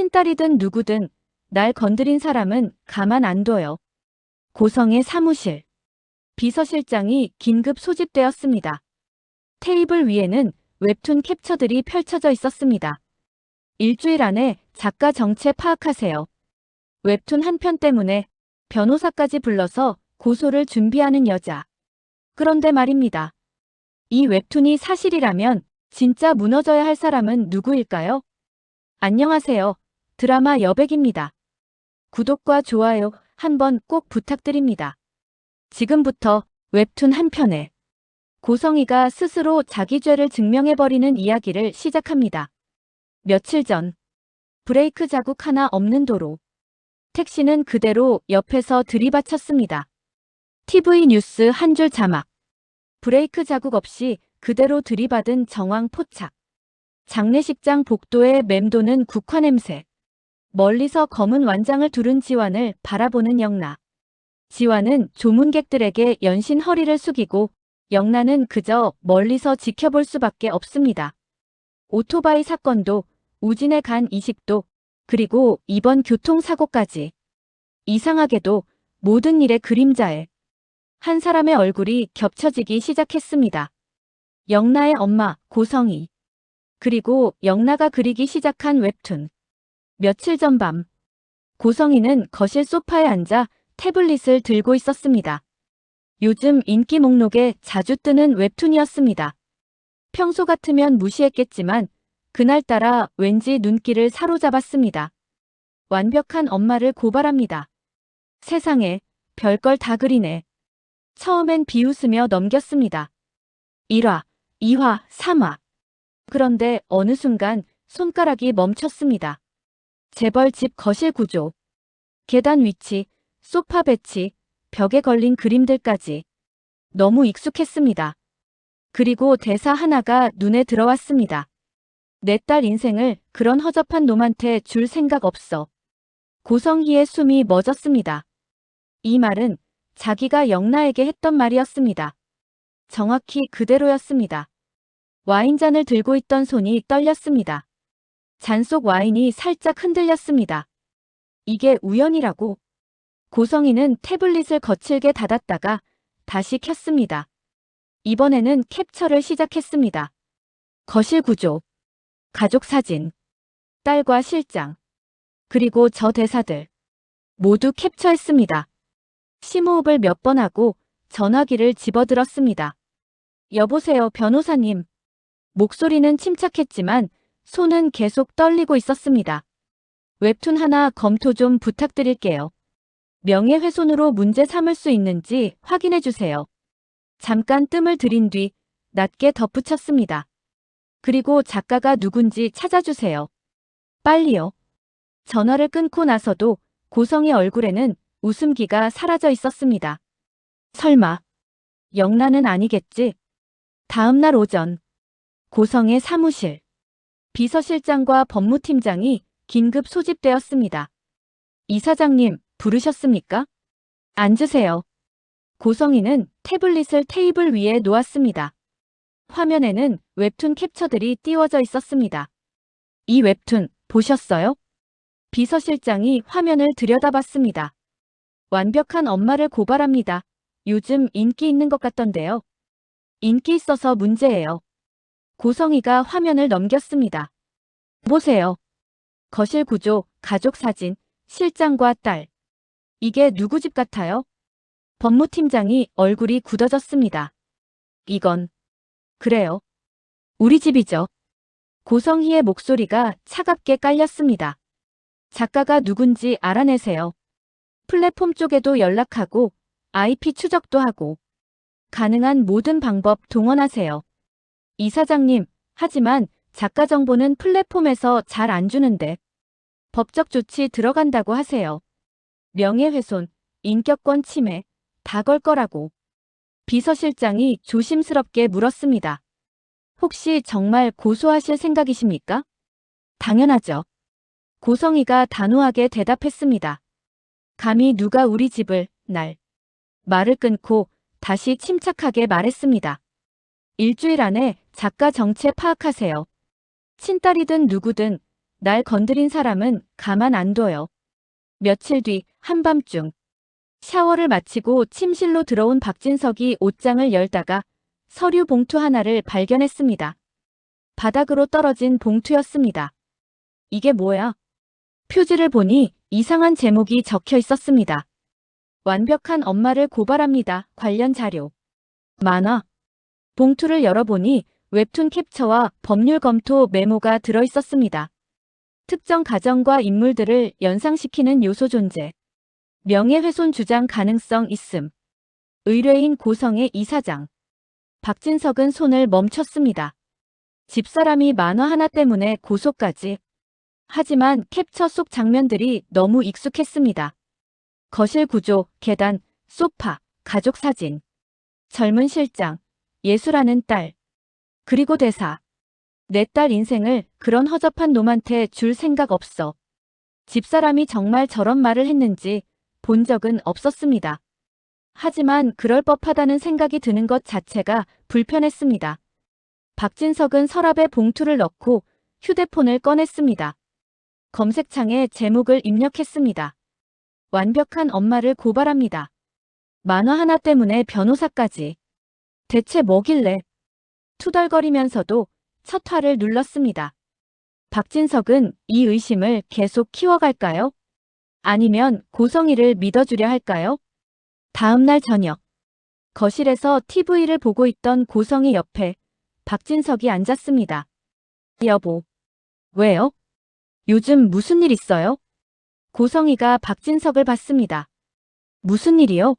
친딸이든 누구든 날 건드린 사람은 가만 안 둬요. 고성의 사무실. 비서실장이 긴급 소집되었습니다. 테이블 위에는 웹툰 캡처들이 펼쳐져 있었습니다. 일주일 안에 작가 정체 파악하세요. 웹툰 한 편 때문에 변호사까지 불러서 고소를 준비하는 여자. 그런데 말입니다. 이 웹툰이 사실이라면 진짜 무너져야 할 사람은 누구일까요? 안녕하세요. 드라마 여백입니다. 구독과 좋아요 한번 꼭 부탁드립니다. 지금부터 웹툰 한 편에 고성이가 스스로 자기 죄를 증명해버리는 이야기를 시작합니다. 며칠 전 브레이크 자국 하나 없는 도로. 택시는 그대로 옆에서 들이받쳤습니다. TV 뉴스 한 줄 자막. 브레이크 자국 없이 그대로 들이받은 정황 포착. 장례식장 복도에 맴도는 국화 냄새. 멀리서 검은 완장을 두른 지완을 바라보는 영나. 지완은 조문객들에게 연신 허리를 숙이고 영나는 그저 멀리서 지켜볼 수밖에 없습니다. 오토바이 사건도 우진에 간 이식도 그리고 이번 교통사고까지. 이상하게도 모든 일의 그림자에 한 사람의 얼굴이 겹쳐지기 시작했습니다. 영나의 엄마 고성이. 그리고 영나가 그리기 시작한 웹툰. 며칠 전 밤 고성이는 거실 소파에 앉아 태블릿을 들고 있었습니다. 요즘 인기 목록에 자주 뜨는 웹툰이었습니다. 평소 같으면 무시했겠지만 그날따라 왠지 눈길을 사로잡았습니다. 완벽한 엄마를 고발합니다. 세상에 별걸 다 그리네. 처음엔 비웃으며 넘겼습니다. 1화, 2화, 3화. 그런데 어느 순간 손가락이 멈췄습니다. 재벌 집 거실 구조. 계단 위치, 소파 배치, 벽에 걸린 그림들까지. 너무 익숙했습니다. 그리고 대사 하나가 눈에 들어왔습니다. 내 딸 인생을 그런 허접한 놈한테 줄 생각 없어. 고성희의 숨이 멎었습니다. 이 말은 자기가 영나에게 했던 말이었습니다. 정확히 그대로였습니다. 와인잔을 들고 있던 손이 떨렸습니다. 잔 속 와인이 살짝 흔들렸습니다. 이게 우연이라고. 고성이는 태블릿을 거칠게 닫았다가 다시 켰습니다. 이번에는 캡처를 시작했습니다. 거실 구조, 가족 사진, 딸과 실장, 그리고 저 대사들 모두 캡처했습니다. 심호흡을 몇 번 하고 전화기를 집어들었습니다. 여보세요, 변호사님. 목소리는 침착했지만 손은 계속 떨리고 있었습니다. 웹툰 하나 검토 좀 부탁드릴게요. 명예훼손으로 문제 삼을 수 있는지 확인해 주세요. 잠깐 뜸을 들인 뒤 낮게 덧붙였습니다. 그리고 작가가 누군지 찾아주세요. 빨리요. 전화를 끊고 나서도 고성의 얼굴에는 웃음기가 사라져 있었습니다. 설마 영란은 아니겠지? 다음 날 오전 고성의 사무실. 비서실장과 법무팀장이 긴급 소집되었습니다. 이사장님, 부르셨습니까? 앉으세요. 고성이는 태블릿을 테이블 위에 놓았습니다. 화면에는 웹툰 캡처들이 띄워져 있었습니다. 이 웹툰 보셨어요? 비서실장이 화면을 들여다봤습니다. 완벽한 엄마를 고발합니다. 요즘 인기 있는 것 같던데요. 인기 있어서 문제예요. 고성이가 화면을 넘겼습니다. 보세요. 거실 구조, 가족 사진, 실장과 딸. 이게 누구 집 같아요? 법무팀장이 얼굴이 굳어졌습니다. 이건 그래요. 우리 집이죠. 고성희의 목소리가 차갑게 깔렸습니다. 작가가 누군지 알아내세요. 플랫폼 쪽에도 연락하고 IP 추적도 하고 가능한 모든 방법 동원하세요. 이사장님, 하지만 작가 정보는 플랫폼에서 잘 안 주는데 법적 조치 들어간다고 하세요. 명예훼손, 인격권 침해, 다 걸 거라고. 비서실장이 조심스럽게 물었습니다. 혹시 정말 고소하실 생각이십니까? 당연하죠. 고성이가 단호하게 대답했습니다. 감히 누가 우리 집을, 날. 말을 끊고 다시 침착하게 말했습니다. 일주일 안에 작가 정체 파악하세요. 친딸이든 누구든 날 건드린 사람은 가만 안 둬요. 며칠 뒤 한밤중 샤워를 마치고 침실로 들어온 박진석이 옷장을 열다가 서류 봉투 하나를 발견했습니다. 바닥으로 떨어진 봉투였습니다. 이게 뭐야? 표지를 보니 이상한 제목이 적혀 있었습니다. 완벽한 엄마를 고발합니다. 관련 자료. 만화. 봉투를 열어보니 웹툰 캡처와 법률 검토 메모가 들어 있었습니다. 특정 가정과 인물들을 연상시키는 요소 존재. 명예훼손 주장 가능성 있음. 의뢰인 고성의 이사장. 박진석은 손을 멈췄습니다. 집사람이 만화 하나 때문에 고소까지. 하지만 캡처 속 장면들이 너무 익숙했습니다. 거실 구조, 계단, 소파, 가족 사진. 젊은 실장, 예술하는 딸. 그리고 대사. 내 딸 인생을 그런 허접한 놈한테 줄 생각 없어. 집사람이 정말 저런 말을 했는지 본 적은 없었습니다. 하지만 그럴 법하다는 생각이 드는 것 자체가 불편했습니다. 박진석은 서랍에 봉투를 넣고 휴대폰을 꺼냈습니다. 검색창에 제목을 입력했습니다. 완벽한 엄마를 고발합니다. 만화 하나 때문에 변호사까지. 대체 뭐길래? 투덜거리면서도 첫 화를 눌렀습니다. 박진석은 이 의심을 계속 키워갈까요? 아니면 고성이를 믿어주려 할까요? 다음 날 저녁. 거실에서 TV를 보고 있던 고성이 옆에 박진석이 앉았습니다. 여보. 왜요? 요즘 무슨 일 있어요? 고성이가 박진석을 봤습니다. 무슨 일이요?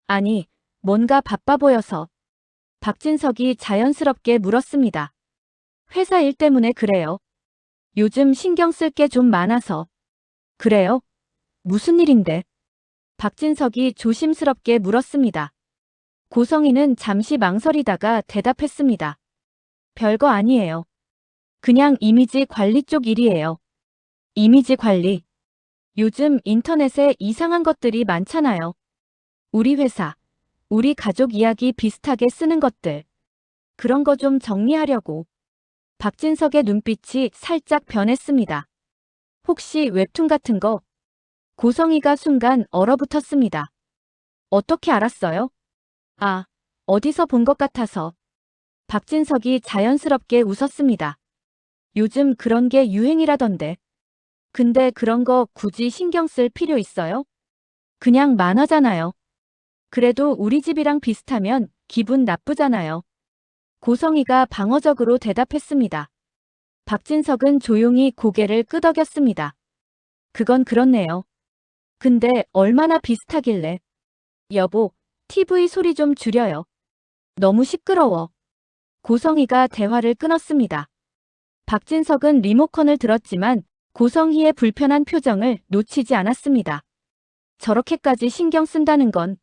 아니, 뭔가 바빠 보여서. 박진석이 자연스럽게 물었습니다. 회사 일 때문에 그래요. 요즘 신경 쓸 게 좀 많아서. 그래요? 무슨 일인데? 박진석이 조심스럽게 물었습니다. 고성이는 잠시 망설이다가 대답했습니다. 별거 아니에요. 그냥 이미지 관리 쪽 일이에요. 이미지 관리. 요즘 인터넷에 이상한 것들이 많잖아요. 우리 회사, 우리 가족 이야기 비슷하게 쓰는 것들. 그런 거 좀 정리하려고. 박진석의 눈빛이 살짝 변했습니다. 혹시 웹툰 같은 거? 고성이가 순간 얼어붙었습니다. 어떻게 알았어요? 아, 어디서 본 것 같아서. 박진석이 자연스럽게 웃었습니다. 요즘 그런 게 유행이라던데. 근데 그런 거 굳이 신경 쓸 필요 있어요? 그냥 만화잖아요. 그래도 우리 집이랑 비슷하면 기분 나쁘잖아요. 고성이가 방어적으로 대답했습니다. 박진석은 조용히 고개를 끄덕였습니다. 그건 그렇네요. 근데 얼마나 비슷하길래. 여보, TV 소리 좀 줄여요. 너무 시끄러워. 고성이가 대화를 끊었습니다. 박진석은 리모컨을 들었지만 고성희의 불편한 표정을 놓치지 않았습니다. 저렇게까지 신경 쓴다는 건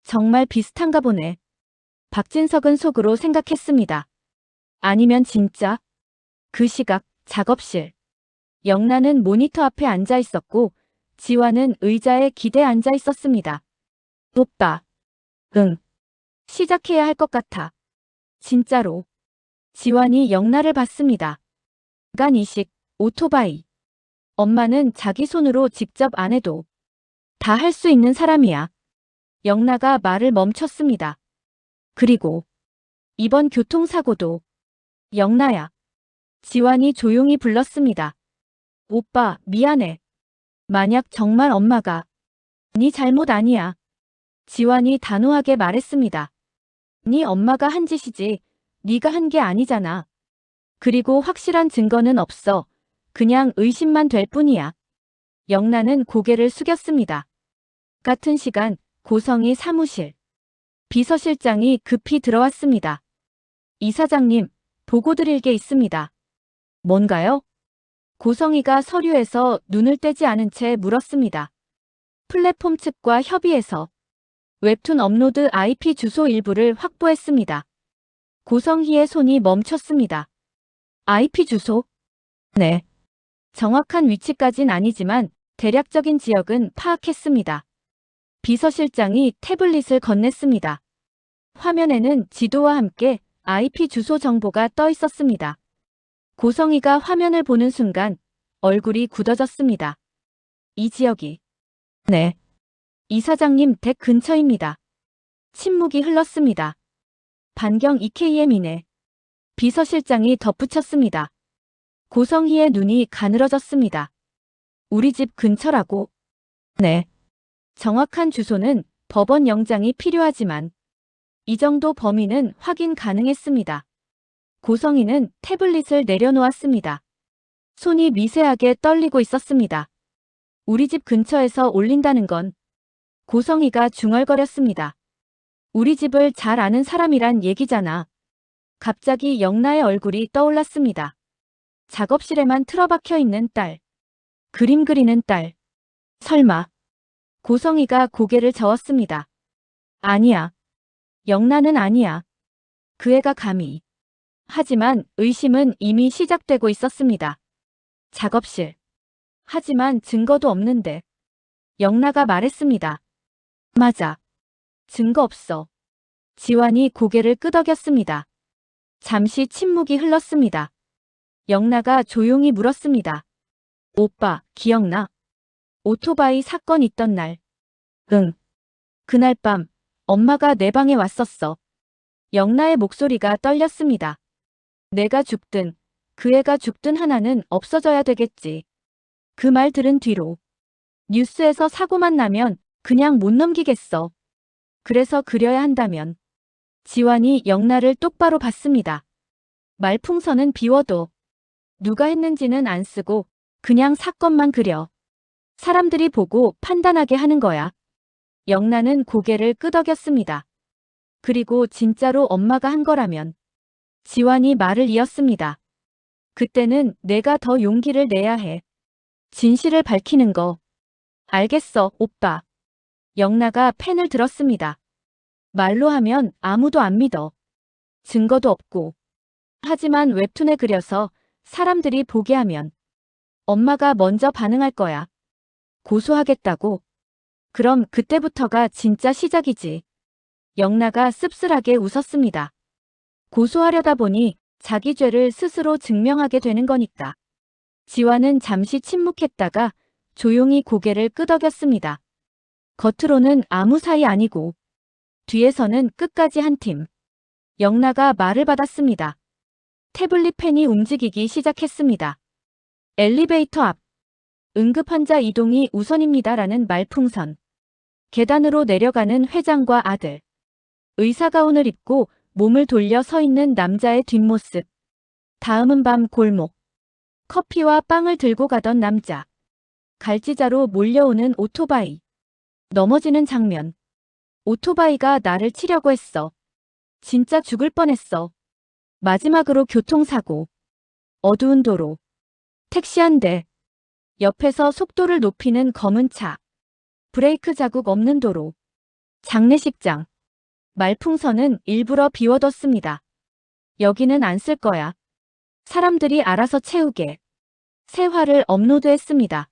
정말 비슷한가 보네. 박진석은 속으로 생각했습니다. 아니면 진짜? 그 시각 작업실. 영란은 모니터 앞에 앉아 있었고 지환은 의자에 기대 앉아 있었습니다. 오빠. 응. 시작해야 할 것 같아. 진짜로. 지환이 영란을 봤습니다. 간 이식, 오토바이. 엄마는 자기 손으로 직접 안 해도 다 할 수 있는 사람이야. 영란가 말을 멈췄습니다. 그리고 이번 교통사고도 영란야. 지환이 조용히 불렀습니다. 오빠, 미안해. 만약 정말 엄마가 네 잘못 아니야. 지환이 단호하게 말했습니다. 네 엄마가 한 짓이지 네가 한 게 아니잖아. 그리고 확실한 증거는 없어. 그냥 의심만 될 뿐이야. 영란은 고개를 숙였습니다. 같은 시간 고성이 사무실. 비서실장이 급히 들어왔습니다. 이사장님, 보고 드릴 게 있습니다. 뭔가요? 고성이가 서류에서 눈을 떼지 않은 채 물었습니다. 플랫폼 측과 협의해서 웹툰 업로드 IP 주소 일부를 확보했습니다. 고성희의 손이 멈췄습니다. IP 주소? 네. 정확한 위치까진 아니지만 대략적인 지역은 파악했습니다. 비서실장이 태블릿을 건넸습니다. 화면에는 지도와 함께 IP 주소 정보가 떠 있었습니다. 고성희가 화면을 보는 순간 얼굴이 굳어졌습니다. 이 지역이. 네. 이사장님 댁 근처입니다. 침묵이 흘렀습니다. 반경 2km 이내. 비서실장이 덧붙였습니다. 고성희의 눈이 가늘어졌습니다. 우리 집 근처라고. 네. 정확한 주소는 법원 영장이 필요하지만 이 정도 범위는 확인 가능했습니다. 고성희는 태블릿을 내려놓았습니다. 손이 미세하게 떨리고 있었습니다. 우리 집 근처에서 올린다는 건. 고성희가 중얼거렸습니다. 우리 집을 잘 아는 사람이란 얘기잖아. 갑자기 영나의 얼굴이 떠올랐습니다. 작업실에만 틀어박혀 있는 딸. 그림 그리는 딸. 설마. 고성희가 고개를 저었습니다. 아니야. 영나는 아니야. 그 애가 감히. 하지만 의심은 이미 시작되고 있었습니다. 작업실. 하지만 증거도 없는데. 영나가 말했습니다. 맞아. 증거 없어. 지환이 고개를 끄덕였습니다. 잠시 침묵이 흘렀습니다. 영나가 조용히 물었습니다. 오빠, 기억나? 오토바이 사건 있던 날. 응. 그날 밤, 엄마가 내 방에 왔었어. 영나의 목소리가 떨렸습니다. 내가 죽든, 그 애가 죽든 하나는 없어져야 되겠지. 그 말 들은 뒤로. 뉴스에서 사고만 나면 그냥 못 넘기겠어. 그래서 그려야 한다면. 지환이 영나를 똑바로 봤습니다. 말풍선은 비워도 누가 했는지는 안 쓰고 그냥 사건만 그려. 사람들이 보고 판단하게 하는 거야. 영나는 고개를 끄덕였습니다. 그리고 진짜로 엄마가 한 거라면. 지환이 말을 이었습니다. 그때는 내가 더 용기를 내야 해. 진실을 밝히는 거. 알겠어, 오빠. 영나가 펜을 들었습니다. 말로 하면 아무도 안 믿어. 증거도 없고. 하지만 웹툰에 그려서 사람들이 보게 하면 엄마가 먼저 반응할 거야. 고소하겠다고. 그럼 그때부터가 진짜 시작이지. 영나가 씁쓸하게 웃었습니다. 고소하려다 보니 자기 죄를 스스로 증명하게 되는 거니까. 지환은 잠시 침묵했다가 조용히 고개를 끄덕였습니다. 겉으로는 아무 사이 아니고 뒤에서는 끝까지 한 팀. 영나가 말을 받았습니다. 태블릿 펜이 움직이기 시작했습니다. 엘리베이터 앞. 응급환자 이동이 우선입니다라는 말풍선. 계단으로 내려가는 회장과 아들. 의사가운을 입고 몸을 돌려 서 있는 남자의 뒷모습. 다음은 밤 골목. 커피와 빵을 들고 가던 남자. 갈지자로 몰려오는 오토바이. 넘어지는 장면. 오토바이가 나를 치려고 했어. 진짜 죽을 뻔했어. 마지막으로 교통사고. 어두운 도로. 택시 한 대. 옆에서 속도를 높이는 검은 차. 브레이크 자국 없는 도로. 장례식장. 말풍선은 일부러 비워뒀습니다. 여기는 안 쓸 거야. 사람들이 알아서 채우게. 새 화를 업로드했습니다.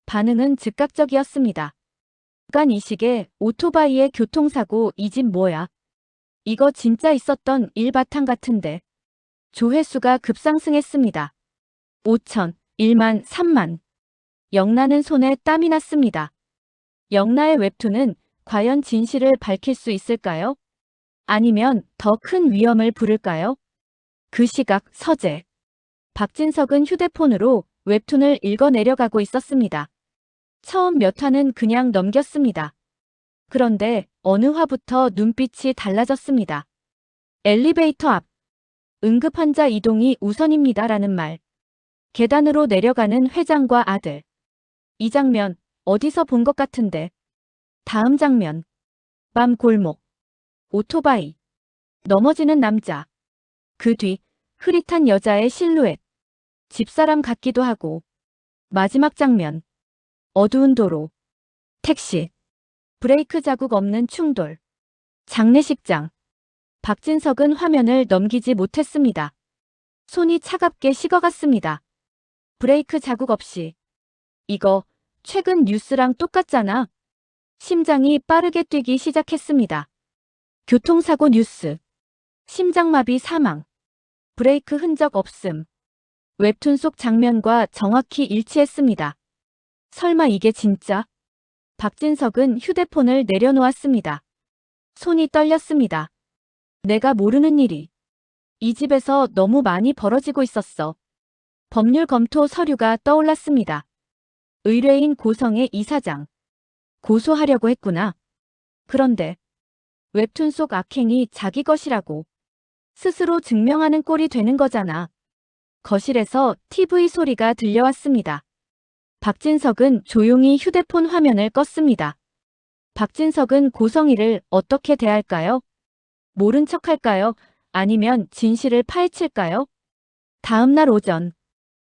반응은 즉각적이었습니다. 약간 이 시기에 오토바이의 교통사고 이 집 뭐야? 이거 진짜 있었던 일바탕 같은데. 조회수가 급상승했습니다. 5천, 1만, 3만. 영나는 손에 땀이 났습니다. 영나의 웹툰은 과연 진실을 밝힐 수 있을까요? 아니면 더 큰 위험을 부를까요? 그 시각 서재. 박진석은 휴대폰으로 웹툰을 읽어 내려가고 있었습니다. 처음 몇 화는 그냥 넘겼습니다. 그런데 어느 화부터 눈빛이 달라졌습니다. 엘리베이터 앞. 응급환자 이동이 우선입니다라는 말. 계단으로 내려가는 회장과 아들. 이 장면 어디서 본 것 같은데. 다음 장면. 밤 골목. 오토바이. 넘어지는 남자. 그 뒤 흐릿한 여자의 실루엣. 집사람 같기도 하고. 마지막 장면. 어두운 도로. 택시. 브레이크 자국 없는 충돌. 장례식장. 박진석은 화면을 넘기지 못했습니다. 손이 차갑게 식어갔습니다. 브레이크 자국 없이. 이거 최근 뉴스랑 똑같잖아. 심장이 빠르게 뛰기 시작했습니다. 교통사고 뉴스. 심장마비 사망. 브레이크 흔적 없음. 웹툰 속 장면과 정확히 일치했습니다. 설마 이게 진짜? 박진석은 휴대폰을 내려놓았습니다. 손이 떨렸습니다. 내가 모르는 일이 이 집에서 너무 많이 벌어지고 있었어. 법률 검토 서류가 떠올랐습니다. 의뢰인 고성의 이사장. 고소하려고 했구나. 그런데 웹툰 속 악행이 자기 것이라고 스스로 증명하는 꼴이 되는 거잖아. 거실에서 TV 소리가 들려왔습니다. 박진석은 조용히 휴대폰 화면을 껐습니다. 박진석은 고성이를 어떻게 대할까요? 모른 척할까요? 아니면 진실을 파헤칠까요? 다음 날 오전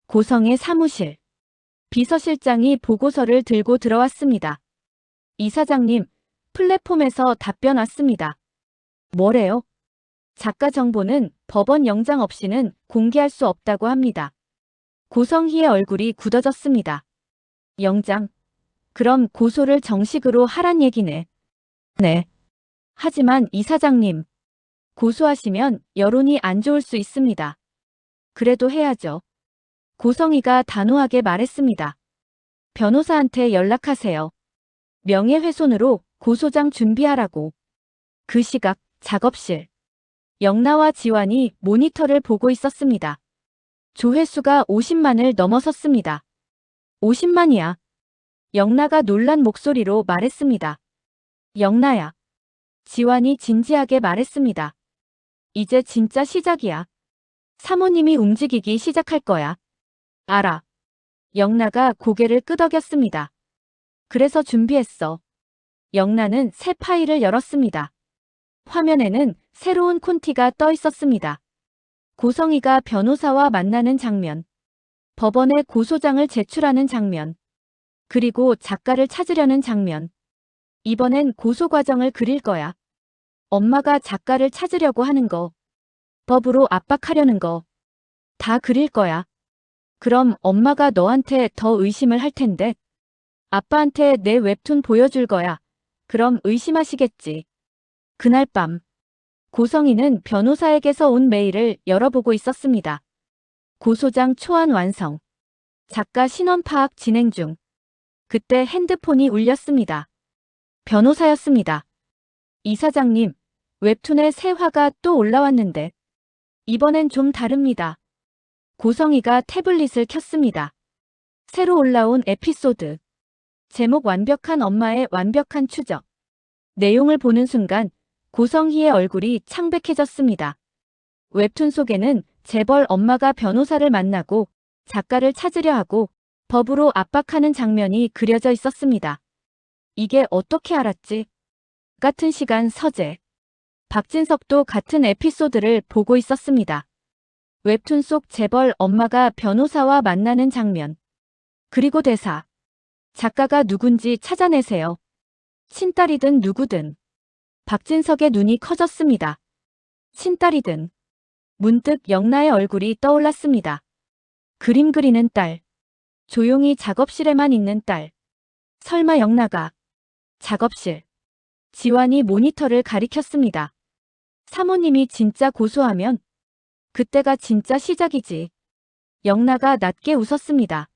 고성의 사무실. 비서실장이 보고서를 들고 들어왔습니다. 이사장님, 플랫폼에서 답변 왔습니다. 뭐래요? 작가 정보는 법원 영장 없이는 공개할 수 없다고 합니다. 고성희의 얼굴이 굳어졌습니다. 영장? 그럼 고소를 정식으로 하란 얘기네. 네. 하지만 이사장님, 고소하시면 여론이 안 좋을 수 있습니다. 그래도 해야죠. 고성희가 단호하게 말했습니다. 변호사한테 연락하세요. 명예훼손으로 고소장 준비하라고. 그 시각 작업실. 영나와 지환이 모니터를 보고 있었습니다. 조회수가 50만을 넘어섰습니다. 50만이야. 영나가 놀란 목소리로 말했습니다. 영나야. 지환이 진지하게 말했습니다. 이제 진짜 시작이야. 사모님이 움직이기 시작할 거야. 알아. 영나가 고개를 끄덕였습니다. 그래서 준비했어. 영나는 새 파일을 열었습니다. 화면에는 새로운 콘티가 떠 있었습니다. 고성희가 변호사와 만나는 장면, 법원에 고소장을 제출하는 장면, 그리고 작가를 찾으려는 장면. 이번엔 고소 과정을 그릴 거야. 엄마가 작가를 찾으려고 하는 거, 법으로 압박하려는 거, 다 그릴 거야. 그럼 엄마가 너한테 더 의심을 할 텐데. 아빠한테 내 웹툰 보여줄 거야. 그럼 의심하시겠지. 그날 밤 고성희는 변호사에게서 온 메일을 열어보고 있었습니다. 고소장 초안 완성. 작가 신원 파악 진행 중. 그때 핸드폰이 울렸습니다. 변호사였습니다. 이사장님, 웹툰에 새 화가 또 올라왔는데 이번엔 좀 다릅니다. 고성희가 태블릿을 켰습니다. 새로 올라온 에피소드. 제목 완벽한 엄마의 완벽한 추적. 내용을 보는 순간 고성희의 얼굴이 창백해졌습니다. 웹툰 속에는 재벌 엄마가 변호사를 만나고 작가를 찾으려 하고 법으로 압박하는 장면이 그려져 있었습니다. 이게 어떻게 알았지? 같은 시간 서재. 박진석도 같은 에피소드를 보고 있었습니다. 웹툰 속 재벌 엄마가 변호사와 만나는 장면. 그리고 대사. 작가가 누군지 찾아내세요. 친딸이든 누구든. 박진석의 눈이 커졌습니다. 친딸이든. 문득 영나의 얼굴이 떠올랐습니다. 그림 그리는 딸. 조용히 작업실에만 있는 딸. 설마 영나가. 작업실. 지환이 모니터를 가리켰습니다. 사모님이 진짜 고소하면 그때가 진짜 시작이지. 영나가 낮게 웃었습니다.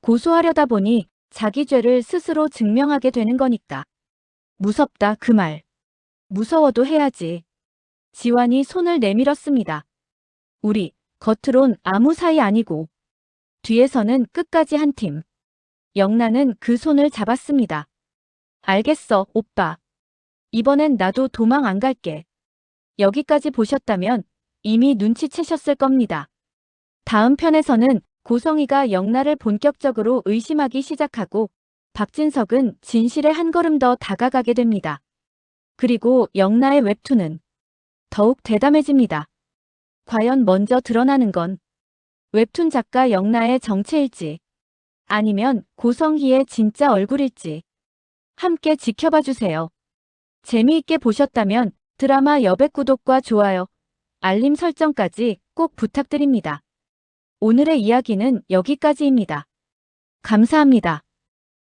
고소하려다 보니 자기 죄를 스스로 증명하게 되는 거니까. 무섭다 그 말. 무서워도 해야지. 지환이 손을 내밀었습니다. 우리 겉으론 아무 사이 아니고 뒤에서는 끝까지 한 팀. 영나는 그 손을 잡았습니다. 알겠어, 오빠. 이번엔 나도 도망 안 갈게. 여기까지 보셨다면 이미 눈치채셨을 겁니다. 다음 편에서는 고성희가 영나를 본격적으로 의심하기 시작하고 박진석은 진실에 한 걸음 더 다가가게 됩니다. 그리고 영나의 웹툰은 더욱 대담해집니다. 과연 먼저 드러나는 건 웹툰 작가 영나의 정체일지 아니면 고성희의 진짜 얼굴일지 함께 지켜봐 주세요. 재미있게 보셨다면 드라마 여백 구독과 좋아요, 알림 설정까지 꼭 부탁드립니다. 오늘의 이야기는 여기까지입니다. 감사합니다.